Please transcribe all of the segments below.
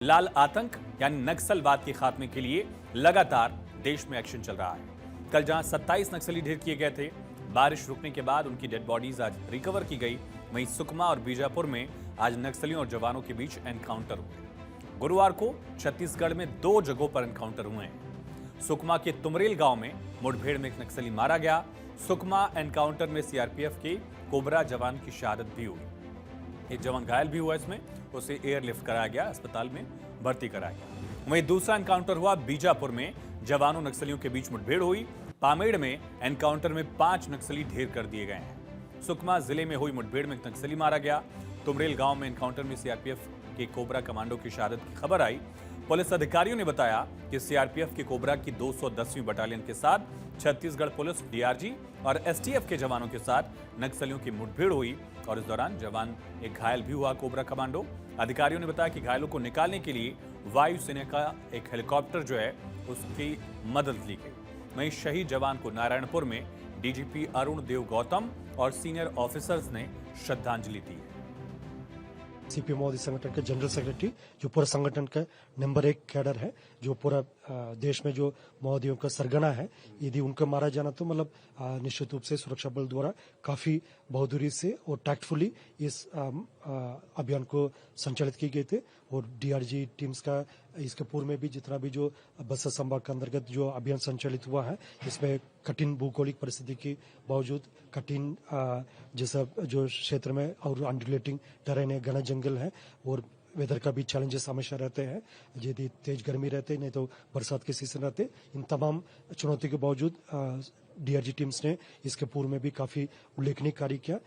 लाल आतंक यानी नक्सलवाद के खात्मे के लिए लगातार देश में एक्शन चल रहा है। कल जहां 27 नक्सली ढेर किए गए थे, बारिश रुकने के बाद उनकी डेड बॉडीज आज रिकवर की गई। वहीं सुकमा और बीजापुर में आज नक्सलियों और जवानों के बीच एनकाउंटर हुए। गुरुवार को छत्तीसगढ़ में 2 जगहों पर एनकाउंटर हुए हैं। सुकमा के तुमरेल गांव में मुठभेड़ में एक नक्सली मारा गया। सुकमा एनकाउंटर में सीआरपीएफ के कोबरा जवान की शहादत भी हुई। एक जवान घायल भी हुआ, इसमें उसे एयरलिफ्ट कराया गया, अस्पताल में भर्ती कराया गया। वहीं दूसरा एनकाउंटर हुआ बीजापुर में, जवानों नक्सलियों के बीच मुठभेड़ हुई। पामेड़ में एनकाउंटर में 5 नक्सली ढेर कर दिए गए हैं। सुकमा जिले में हुई मुठभेड़ में एक नक्सली मारा गया। तुमरेल गांव में एनकाउंटर में सीआरपीएफ के कोबरा कमांडो की शहादत की खबर आई। पुलिस अधिकारियों ने बताया कि सीआरपीएफ की कोबरा की 210वीं बटालियन के साथ छत्तीसगढ़ पुलिस, डीआरजी और एसटीएफ के जवानों के साथ नक्सलियों की मुठभेड़ हुई और इस दौरान जवान एक घायल भी हुआ कोबरा कमांडो। अधिकारियों ने बताया कि घायलों को निकालने के लिए वायुसेना का एक हेलीकॉप्टर जो है उसकी मदद ली गई। वहीं शहीद जवान को नारायणपुर में डीजीपी अरुण देव गौतम और सीनियर ऑफिसर्स ने श्रद्धांजलि दी। सीपी महोदय संगठन के जनरल सेक्रेटरी, जो पूरा संगठन का नंबर 1 कैडर है, जो पूरा देश में जो महोदयों का सरगना है, यदि उनका मारा जाना तो मतलब निश्चित रूप से सुरक्षा बल द्वारा काफी बहादुरी से और टैक्टफुली इस अभियान को संचालित किए गए थे। और डीआरजी टीम्स का इसके पूर्व में भी जितना भी जो बस्तर संभाग के अंतर्गत जो अभियान संचालित हुआ है, इसमें कठिन भौगोलिक परिस्थिति के बावजूद, कठिन जैसा जो क्षेत्र में और अनड्यूलेटिंग टेरेन है, घना जंगल है और वेदर का भी चैलेंजेस हमेशा रहते हैं, यदि तेज गर्मी रहते नहीं तो बरसात के सीजन रहते। इन तमाम चुनौतियों के बावजूद डीआरजी टीम्स ने इसके पूर्व में भी काफी उल्लेखनीय कार्य किया।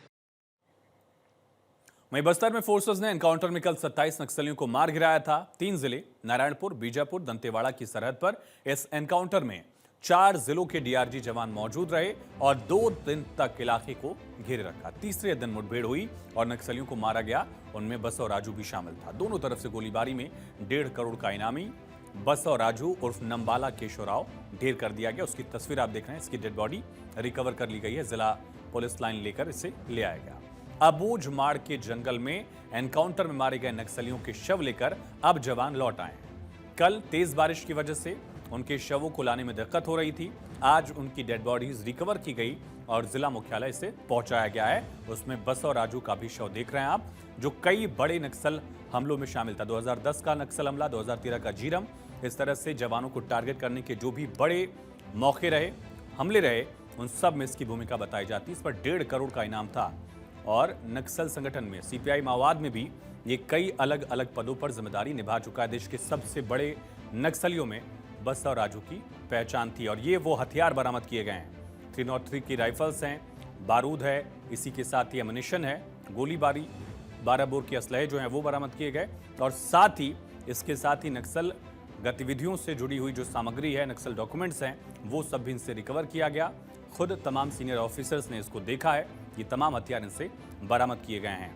वहीं बस्तर में फोर्सेस ने एनकाउंटर में कल 27 नक्सलियों को मार गिराया था। 3 जिले नारायणपुर, बीजापुर, दंतेवाड़ा की सरहद पर इस एनकाउंटर में 4 जिलों के डीआरजी जवान मौजूद रहे और 2 दिन तक इलाके को घेरे रखा। तीसरे दिन मुठभेड़ हुई और नक्सलियों को मारा गया। उनमें बस और राजू भी शामिल था। दोनों तरफ से गोलीबारी में 1.5 करोड़ का इनामी बस और राजू उर्फ नंबाला केशवराव ढेर कर दिया गया। उसकी तस्वीर आप देख रहे हैं। इसकी डेड बॉडी रिकवर कर ली गई है। जिला पुलिस लाइन लेकर इसे ले आया गया। अबूझमाड़ के जंगल में एनकाउंटर में मारे गए नक्सलियों के शव लेकर अब जवान लौट आए हैं। कल तेज बारिश की वजह से उनके शवों को लाने में दिक्कत हो रही थी। आज उनकी डेड बॉडीज रिकवर की गई और जिला मुख्यालय से पहुंचाया गया है। उसमें बस और राजू का भी शव देख रहे हैं आप, जो कई बड़े नक्सल हमलों में शामिल था। 2010 का नक्सल हमला, 2013 का जीरम, इस तरह से जवानों को टारगेट करने के जो भी बड़े मौके रहे, हमले रहे, उन सब में इसकी भूमिका बताई जाती। इस पर 1.5 करोड़ का इनाम था। और नक्सल संगठन में, सीपीआई माओवाद में भी ये कई अलग अलग पदों पर जिम्मेदारी निभा चुका है। देश के सबसे बड़े नक्सलियों में बस और राजू की पहचान थी। और ये वो हथियार बरामद किए गए हैं। 303 की राइफल्स हैं, बारूद है, इसी के साथ ही एमुनिशन है, गोलीबारी 12 बोर के असलहे जो हैं वो बरामद किए गए। और साथ ही इसके साथ ही नक्सल गतिविधियों से जुड़ी हुई जो सामग्री है, नक्सल डॉक्यूमेंट्स हैं, वो सब भी इनसे रिकवर किया गया। खुद तमाम सीनियर ऑफिसर्स ने इसको देखा है। ये तमाम हथियार इनसे बरामद किए गए हैं।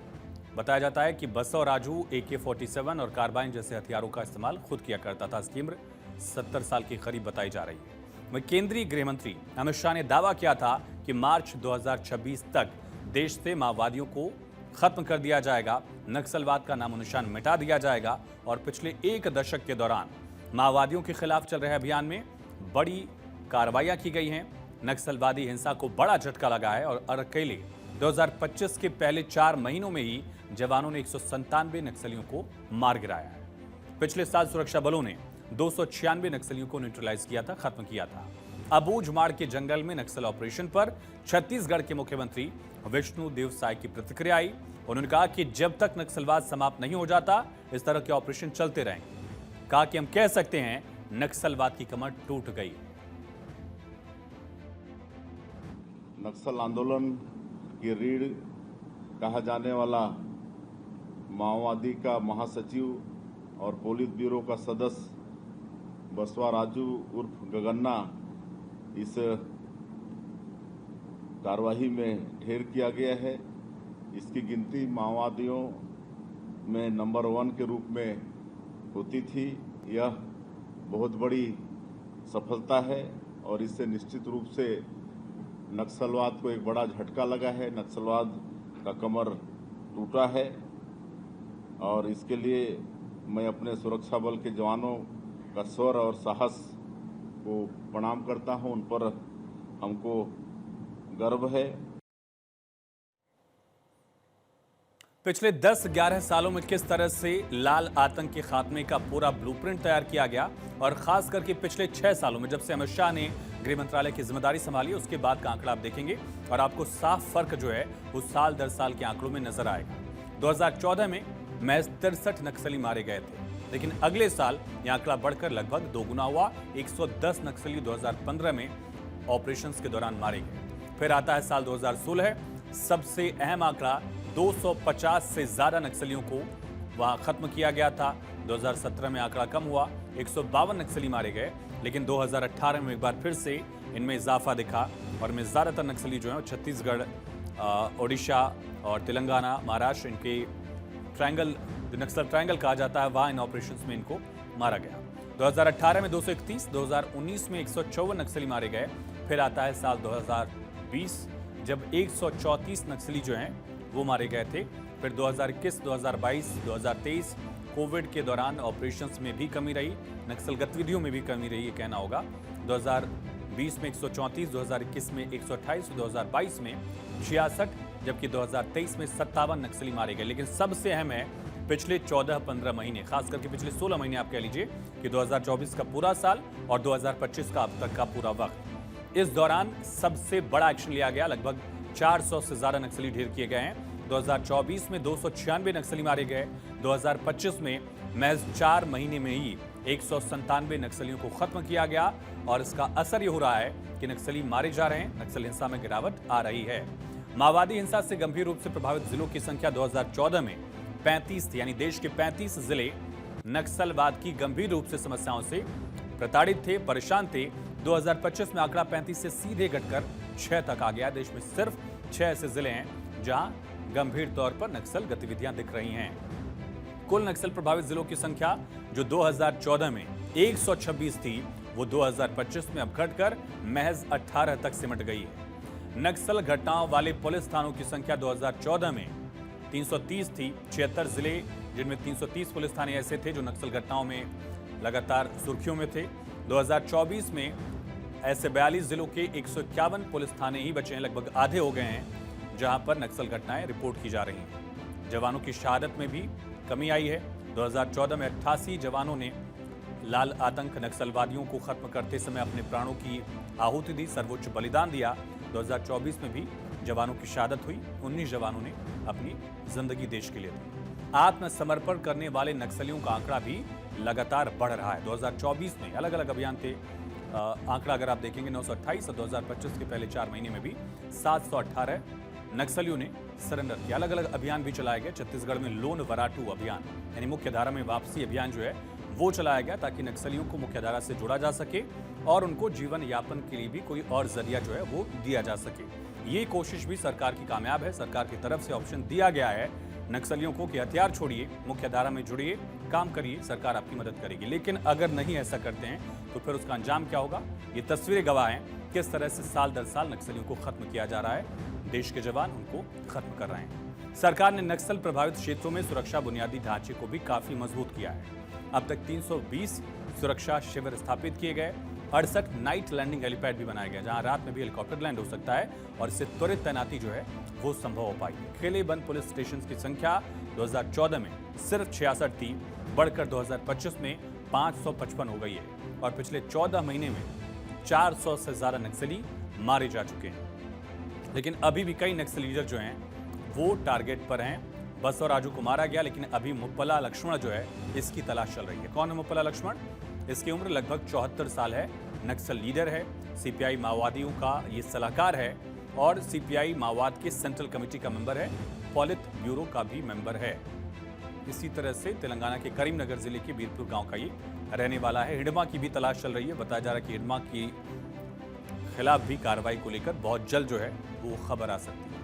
बताया जाता है कि बस और राजू AK-47 और कार्बाइन जैसे हथियारों का इस्तेमाल खुद किया करता था। इसकी उम्र 70 साल के करीब बताई जा रही है। वहीं केंद्रीय गृह मंत्री अमित शाह ने दावा किया था कि मार्च 2026 तक देश से माओवादियों को खत्म कर दिया जाएगा, नक्सलवाद का नामो निशान मिटा दिया जाएगा। और पिछले 1 दशक के दौरान माओवादियों के खिलाफ चल रहे अभियान में बड़ी कार्रवाइयां की गई हैं। नक्सलवादी हिंसा को बड़ा झटका लगा है और अकेले 2025 के पहले 4 महीनों में ही जवानों ने 197 नक्सलियों को मार गिराया है। पिछले साल सुरक्षा बलों ने 296 नक्सलियों को न्यूट्रलाइज किया था, खत्म किया था। अबूझमाड़ के जंगल में नक्सल ऑपरेशन पर छत्तीसगढ़ के मुख्यमंत्री विष्णु देव साय की प्रतिक्रिया आई। उन्होंने कहा कि जब तक नक्सलवाद समाप्त नहीं हो जाता, इस तरह के ऑपरेशन चलते रहेंगे। कहा कि हम कह सकते हैं नक्सलवाद की कमर टूट गई। नक्सल आंदोलन की रीढ़ कहा जाने वाला माओवादी का महासचिव और पोलित ब्यूरो का सदस्य बसवा राजू उर्फ गगन्ना इस कार्यवाही में ढेर किया गया है। इसकी गिनती माओवादियों में नंबर 1 के रूप में होती थी। यह बहुत बड़ी सफलता है और इससे निश्चित रूप से नक्सलवाद को एक बड़ा झटका लगा है, नक्सलवाद का कमर टूटा है। और इसके लिए मैं अपने सुरक्षा बल के जवानों का शौर्य और साहस को प्रणाम करता हूं। उन पर हमको गर्व है। पिछले 10-11 सालों में किस तरह से लाल आतंक के खात्मे का पूरा ब्लूप्रिंट तैयार किया गया और खास करके पिछले 6 सालों में जब से अमित शाह ने गृह मंत्रालय की जिम्मेदारी संभाली उसके बाद का आंकड़ा आप देखेंगे और आपको साफ फर्क जो है वो साल दर साल के आंकड़ों में नजर आएगा। 2014 में महज 63 नक्सली मारे गए थे, लेकिन अगले साल यह आंकड़ा बढ़कर लगभग दोगुना हुआ। 110 नक्सली 2015 में ऑपरेशंस के दौरान मारे गए। फिर आता है साल 2016, सबसे अहम आंकड़ा 250 से ज्यादा नक्सलियों को वहां खत्म किया गया था। 2017 में आंकड़ा कम हुआ, 152 नक्सली मारे गए, लेकिन 2018 में एक बार फिर से इनमें इजाफा दिखा और इनमें ज्यादातर नक्सली जो है छत्तीसगढ़, ओडिशा और तेलंगाना, महाराष्ट्र, इनके ट्रायंगल, जो नक्सल ट्रायंगल कहा जाता है, वहां इन ऑपरेशंस में इनको मारा गया। 2018 में 231, 2019 में 154 नक्सली मारे गए। फिर आता है साल 2020 जब 134 नक्सली जो हैं वो मारे गए थे। फिर 2021, 2022, 2023 कोविड के दौरान ऑपरेशंस में भी कमी रही, नक्सल गतिविधियों में भी कमी रही, ये कहना होगा। 2020 में 134, 2021 में 128, 2022 में 66, जबकि 2023 में 57 नक्सली मारे गए। लेकिन सबसे अहम है पिछले 14-15 महीने, खास करके पिछले 16 महीने आप कह लीजिए कि 2024 का पूरा साल और 2025 का अब तक का पूरा वक्त। इस दौरान सबसे बड़ा एक्शन लिया गया, लगभग 400 से ज्यादा नक्सली ढेर किए गए हैं। 2024 में 296 नक्सली मारे गए। 2025 में महज 4 महीने में ही 197 नक्सलियों को खत्म किया गया और इसका असर ये हो रहा है कि नक्सली मारे जा रहे हैं, नक्सल हिंसा में गिरावट आ रही है। माओवादी हिंसा से गंभीर रूप से प्रभावित जिलों की संख्या 2014 में 35 थी, यानी देश के 35 जिले नक्सलवाद की गंभीर रूप से समस्याओं से प्रताड़ित थे, परेशान थे। 2025 में आंकड़ा 35 से सीधे घटकर 6 तक आ गया। देश में सिर्फ 6 ऐसे जिले हैं जहां गंभीर तौर पर नक्सल गतिविधियां दिख रही हैं। कुल नक्सल प्रभावित जिलों की संख्या जो 2014 में 126 थी, वो 2025 में अब घटकर महज 18 तक सिमट गई है। नक्सल घटनाओं वाले पुलिस थानों की संख्या 2014 में 330 थी। 76 जिले जिनमें 330 पुलिस थाने ऐसे थे जो नक्सल घटनाओं में लगातार सुर्खियों में थे। 2024 में ऐसे 42 जिलों के 151 पुलिस थाने ही बचे हैं, लगभग आधे हो गए हैं, जहां पर नक्सल घटनाएं रिपोर्ट की जा रही हैं। जवानों की शहादत में भी कमी आई है। 2014 में 88 जवानों ने लाल आतंक नक्सलवादियों को खत्म करते समय अपने प्राणों की आहुति दी, सर्वोच्च बलिदान दिया। 2024 में भी जवानों की शहादत हुई। 19 जवानों ने अपनी जिंदगी देश के लिए दी। आत्मसमर्पण करने वाले नक्सलियों का आंकड़ा भी लगातार बढ़ रहा है। 2024 में अलग अलग अभियान थे, आंकड़ा अगर आप देखेंगे 928 और 2025 के पहले 4 महीने में भी 718 नक्सलियों ने सरेंडर किया। अलग अलग अभियान भी चलाए गए। छत्तीसगढ़ में लोन वराटू अभियान यानी मुख्य धारा में वापसी अभियान जो है वो चलाया गया ताकि नक्सलियों को मुख्य धारा से जोड़ा जा सके और उनको जीवन यापन के लिए भी कोई और जरिया जो है वो दिया जा सके। ये कोशिश भी सरकार की कामयाब है। सरकार की तरफ से ऑप्शन दिया गया है नक्सलियों को कि हथियार छोड़िए, मुख्य धारा में जुड़िए, काम करिए, सरकार आपकी मदद करेगी। लेकिन अगर नहीं ऐसा करते हैं तो फिर उसका अंजाम क्या होगा? ये तस्वीरें गवाह हैं किस तरह से साल दर साल नक्सलियों को खत्म किया जा रहा है। देश के जवान उनको खत्म कर रहे हैं। सरकार ने नक्सल प्रभावित क्षेत्रों में सुरक्षा बुनियादी ढांचे को भी काफी मजबूत किया है। अब तक 320 सुरक्षा शिविर स्थापित किए गए। 68 नाइट लैंडिंग हेलीपैड भी बनाया गया जहां रात में भी हेलीकॉप्टर लैंड हो सकता है और इससे त्वरित तैनाती जो है वो संभव हो पाई। खेले बंद पुलिस स्टेशन की संख्या 2014 में सिर्फ 66 थी, बढ़कर 2025 में 555 हो गई है और पिछले 14 महीने में 400 से ज्यादा नक्सली मारे जा चुके हैं। लेकिन अभी भी कई नक्सल लीडर जो हैं वो टारगेट पर हैं। बसवराजू को मारा गया, लेकिन अभी मुप्पला लक्ष्मण जो है इसकी तलाश चल रही है। कौन है मुप्पला लक्ष्मण? इसकी उम्र लगभग 74 साल है, नक्सल लीडर है, सीपीआई माओवादियों का ये सलाहकार है और सीपीआई माओवाद के सेंट्रल कमेटी का मेंबर है, पॉलिट ब्यूरो का भी मेंबर है। इसी तरह से तेलंगाना के करीमनगर जिले के बीरपुर गांव का ये रहने वाला है। हिडमा की भी तलाश चल रही है। बताया जा रहा है कि हिडमा की खिलाफ भी कार्रवाई को लेकर बहुत जल्द जो है वो खबर आ सकती है।